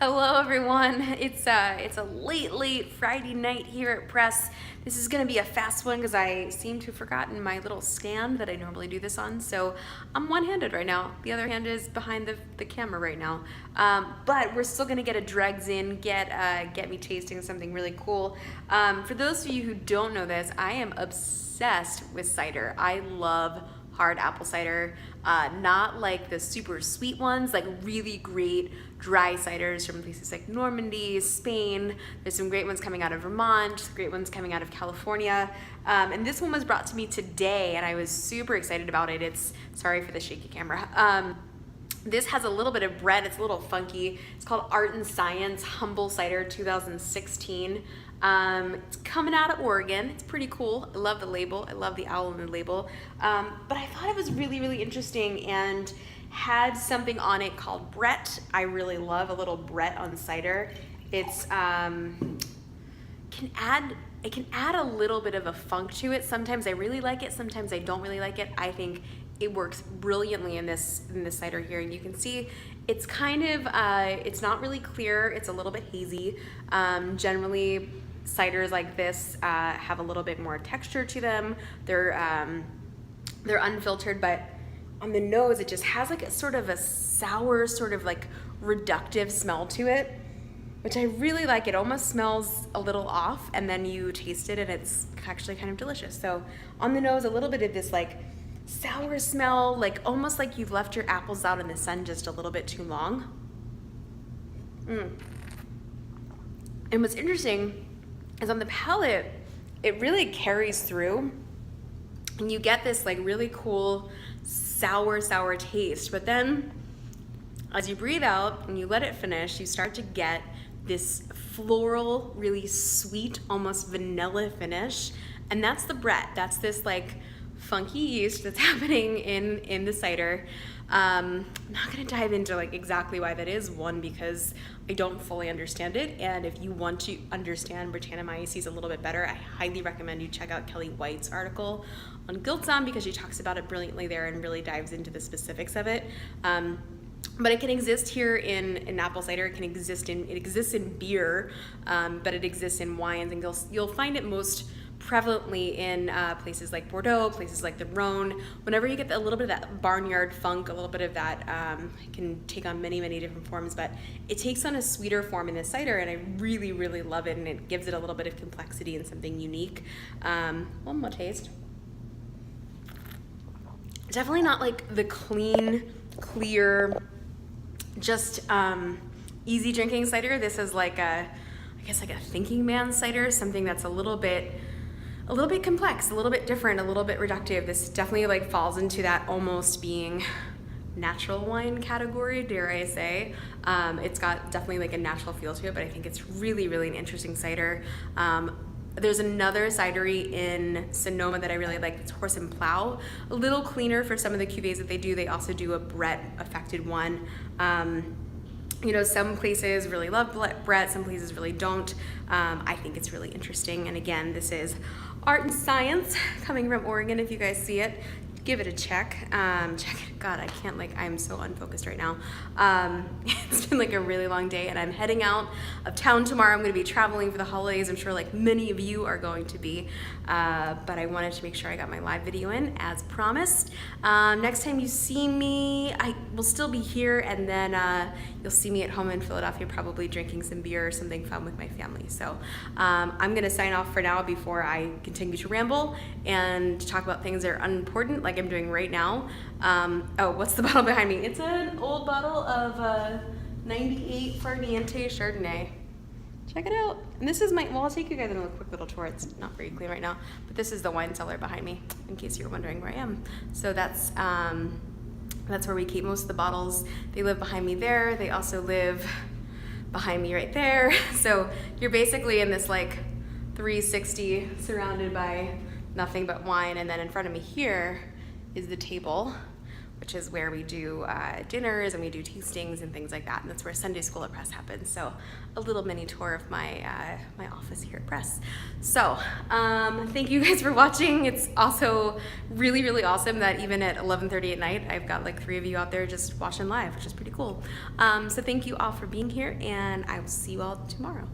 Hello everyone. It's a late Friday night here at Press. This is gonna be a fast one because I seem to have forgotten my little stand that I normally do this on. So I'm one-handed right now. The other hand is behind the camera right now. But we're still gonna get a dregs in, get me tasting something really cool. For those of you who don't know this, I am obsessed with cider. I love hard apple cider, not like the super sweet ones, like really great dry ciders from places like Normandy, Spain. There's some great ones coming out of Vermont, great ones coming out of California. And this one was brought to me today and I was super excited about it. Sorry for the shaky camera. This has a little bit of bread, it's a little funky. It's called Art and Science Humble Cider 2016. It's coming out of Oregon. It's pretty cool. I love the label. I love the owl in the label. But I thought it was really interesting and had something on it called Brett. I really love a little Brett on cider. It's can add a little bit of a funk to it. Sometimes I really like it, sometimes I don't really like it. I think it works brilliantly in this cider here, and you can see it's kind of it's not really clear, it's a little bit hazy. Generally ciders like this have a little bit more texture to them. They're unfiltered, but on the nose it just has like a sort of a sour, sort of like reductive smell to it, which I really like. It almost smells a little off, and then you taste it and it's actually kind of delicious. So on the nose, a little bit of this like sour smell, like almost like you've left your apples out in the sun just a little bit too long. And what's interesting is on the palate, it really carries through, and you get this like really cool sour taste. But then as you breathe out and you let it finish, you start to get this floral, really sweet, almost vanilla finish. And that's the Brett. That's this like funky yeast that's happening in the cider. I'm not gonna dive into like exactly why that is, one, because I don't fully understand it, and if you want to understand Brettanomyces a little bit better, I highly recommend you check out Kelly White's article on Giltzon, because she talks about it brilliantly there and really dives into the specifics of it. But it can exist here in apple cider. It exists in beer, but it exists in wines, and you'll find it most prevalently in places like Bordeaux, places like the Rhone. Whenever you get a little bit of that barnyard funk, a little bit of that, it can take on many different forms, but it takes on a sweeter form in this cider, and I really love it, and it gives it a little bit of complexity and something unique. One more taste. Definitely not like the clean, clear, just easy drinking cider. This is like I guess like a thinking man's cider, something that's a little bit complex, a little bit different, a little bit reductive. This definitely like falls into that almost being natural wine category, dare I say. It's got definitely like a natural feel to it, but I think it's really an interesting cider. There's another cidery in Sonoma that I really like. It's Horse and Plow. A little cleaner for some of the cuvées that they do. They also do a Brett affected one. You know, some places really love Brett, some places really don't. I think it's really interesting. And again, this is Art and Science coming from Oregon. If you guys see it, give it a check. Check it. God, I can't, like, I'm so unfocused right now. It's been like a really long day, and I'm heading out of town tomorrow. I'm gonna be traveling for the holidays. I'm sure like many of you are going to be, but I wanted to make sure I got my live video in as promised. Next time you see me, I will still be here, and then you'll see me at home in Philadelphia, probably drinking some beer or something fun with my family. So I'm gonna sign off for now before I continue to ramble and talk about things that are unimportant, like I'm doing right now. Oh, what's the bottle behind me? It's an old bottle of 98 Farniente Chardonnay. Check it out. And this is well, I'll take you guys on a quick little tour. It's not very clean right now, but this is the wine cellar behind me, in case you're wondering where I am. So that's where we keep most of the bottles. They live behind me there. They also live behind me right there. So you're basically in this like 360 surrounded by nothing but wine, and then in front of me here is the table which is where we do dinners and we do tastings and things like that. And that's where Sunday School at Press happens. So a little mini tour of my my office here at Press. So thank you guys for watching. It's also really, really awesome that even at 11:30 at night, I've got like 3 of you out there just watching live, which is pretty cool. So thank you all for being here, and I will see you all tomorrow.